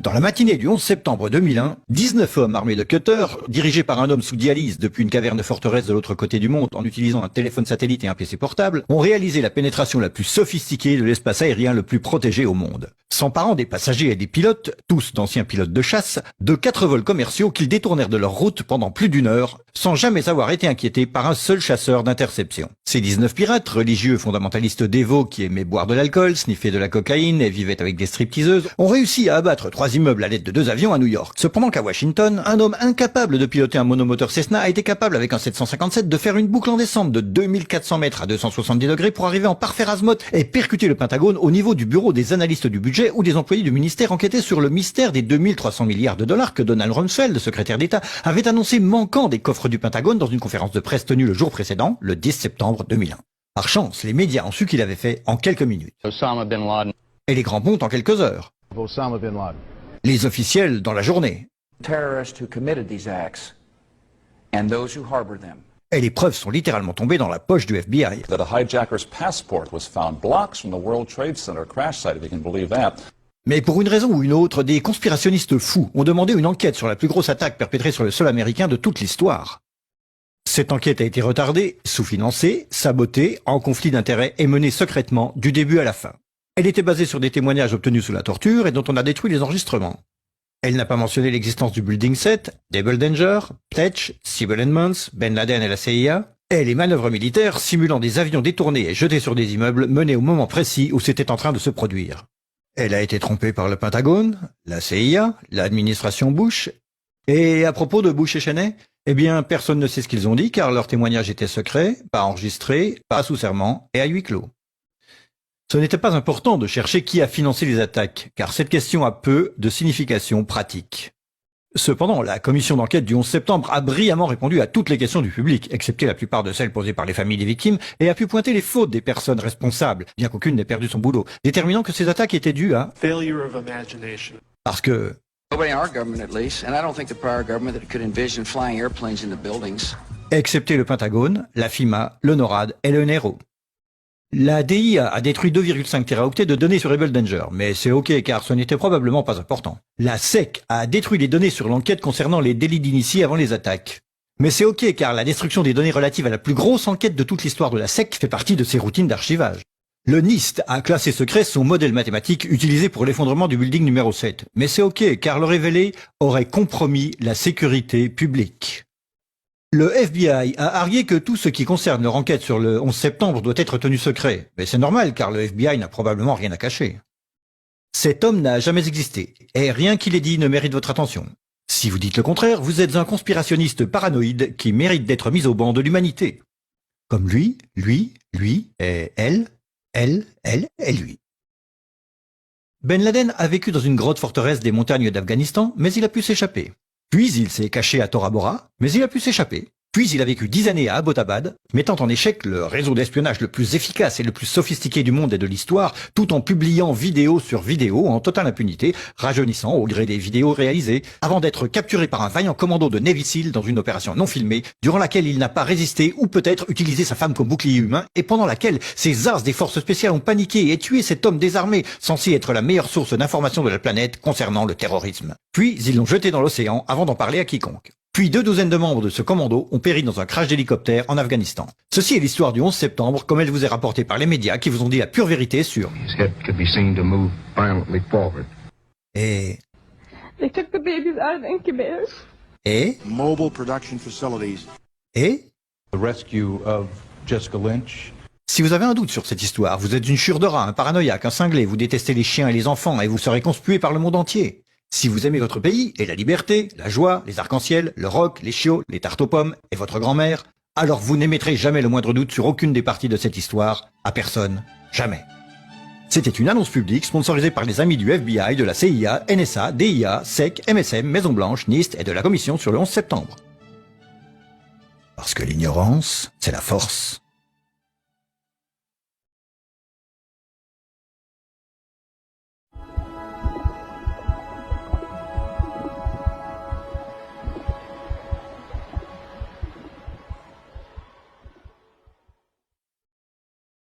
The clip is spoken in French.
Dans la matinée du 11 septembre 2001, 19 hommes armés de cutters, dirigés par un homme sous dialyse depuis une caverne forteresse de l'autre côté du monde en utilisant un téléphone satellite et un PC portable, ont réalisé la pénétration la plus sophistiquée de l'espace aérien le plus protégé au monde. S'emparant des passagers et des pilotes, tous d'anciens pilotes de chasse, de 4 vols commerciaux qu'ils détournèrent de leur route pendant plus d'1 heure, sans jamais avoir été inquiétés par un seul chasseur d'interception. Ces 19 pirates, religieux fondamentalistes dévots qui aimaient boire de l'alcool, sniffer de la cocaïne et vivaient avec des stripteaseuses, ont réussi à abattre 3 immeubles à l'aide de 2 avions à New York. Cependant qu'à Washington, un homme incapable de piloter un monomoteur Cessna a été capable avec un 757 de faire une boucle en descente de 2400 mètres à 270 degrés pour arriver en parfait azimuth et percuter le Pentagone au niveau du bureau des analystes du budget où des employés du ministère enquêtaient sur le mystère des 2300 milliards de dollars que Donald Rumsfeld, secrétaire d'État, avait annoncé manquant des coffres du Pentagone dans une conférence de presse tenue le jour précédent, le 10 septembre 2001. Par chance, les médias ont su qu'il avait fait en quelques minutes. Osama bin Laden. Et les grands ponts en quelques heures. Osama bin Laden. Les officiels dans la journée. Terrorists who committed these acts and those who harbored them. Et les preuves sont littéralement tombées dans la poche du FBI. That a hijacker's passport was found blocks from the World Trade Center crash site, if you can believe that. Mais pour une raison ou une autre, des conspirationnistes fous ont demandé une enquête sur la plus grosse attaque perpétrée sur le sol américain de toute l'histoire. Cette enquête a été retardée, sous-financée, sabotée, en conflit d'intérêts et menée secrètement du début à la fin. Elle était basée sur des témoignages obtenus sous la torture et dont on a détruit les enregistrements. Elle n'a pas mentionné l'existence du Building 7, Double Danger, Pletch, Sybil Edmonds, Ben Laden et la CIA, et les manœuvres militaires simulant des avions détournés et jetés sur des immeubles menées au moment précis où c'était en train de se produire. Elle a été trompée par le Pentagone, la CIA, l'administration Bush. Et à propos de Bush et Cheney, eh bien, personne ne sait ce qu'ils ont dit car leurs témoignages étaient secrets, pas enregistrés, pas sous serment et à huis clos. Ce n'était pas important de chercher qui a financé les attaques, car cette question a peu de signification pratique. Cependant, la commission d'enquête du 11 septembre a brillamment répondu à toutes les questions du public, excepté la plupart de celles posées par les familles des victimes, et a pu pointer les fautes des personnes responsables, bien qu'aucune n'ait perdu son boulot, déterminant que ces attaques étaient dues à... failure of imagination. Parce que... Nobody in our government, at least, and I don't think the prior government that could envision flying airplanes into buildings. Excepté le Pentagone, la FIMA, le NORAD et le NRO. La DIA a détruit 2,5 téraoctets de données sur Double Danger, mais c'est ok car ce n'était probablement pas important. La SEC a détruit les données sur l'enquête concernant les délits d'initiés avant les attaques. Mais c'est ok car la destruction des données relatives à la plus grosse enquête de toute l'histoire de la SEC fait partie de ses routines d'archivage. Le NIST a classé secret son modèle mathématique utilisé pour l'effondrement du building numéro 7. Mais c'est ok car le révélé aurait compromis la sécurité publique. Le FBI a argué que tout ce qui concerne leur enquête sur le 11 septembre doit être tenu secret. Mais c'est normal car le FBI n'a probablement rien à cacher. Cet homme n'a jamais existé et rien qu'il ait dit ne mérite votre attention. Si vous dites le contraire, vous êtes un conspirationniste paranoïde qui mérite d'être mis au banc de l'humanité. Comme lui et elle et lui. Ben Laden a vécu dans une grotte forteresse des montagnes d'Afghanistan, mais il a pu s'échapper. Puis il s'est caché à Tora Bora, mais il a pu s'échapper. Puis il a vécu 10 années à Abbottabad, mettant en échec le réseau d'espionnage le plus efficace et le plus sophistiqué du monde et de l'histoire, tout en publiant vidéo sur vidéo en totale impunité, rajeunissant au gré des vidéos réalisées, avant d'être capturé par un vaillant commando de Navy SEAL dans une opération non filmée, durant laquelle il n'a pas résisté ou peut-être utilisé sa femme comme bouclier humain, et pendant laquelle ces as des forces spéciales ont paniqué et tué cet homme désarmé, censé être la meilleure source d'information de la planète concernant le terrorisme. Puis ils l'ont jeté dans l'océan avant d'en parler à quiconque. Puis 2 douzaines de membres de ce commando ont péri dans un crash d'hélicoptère en Afghanistan. Ceci est l'histoire du 11 septembre, comme elle vous est rapportée par les médias qui vous ont dit la pure vérité sur... Et... They took the babies out of the incubators. Et... Mobile production facilities. Et... The rescue of Jessica Lynch. Si vous avez un doute sur cette histoire, vous êtes une chure de rat, un paranoïaque, un cinglé, vous détestez les chiens et les enfants et vous serez conspué par le monde entier. Si vous aimez votre pays et la liberté, la joie, les arcs-en-ciel, le rock, les chiots, les tartes aux pommes et votre grand-mère, alors vous n'émettrez jamais le moindre doute sur aucune des parties de cette histoire, à personne, jamais. C'était une annonce publique sponsorisée par les amis du FBI, de la CIA, NSA, DIA, SEC, MSM, Maison-Blanche, NIST et de la Commission sur le 11 septembre. Parce que l'ignorance, c'est la force.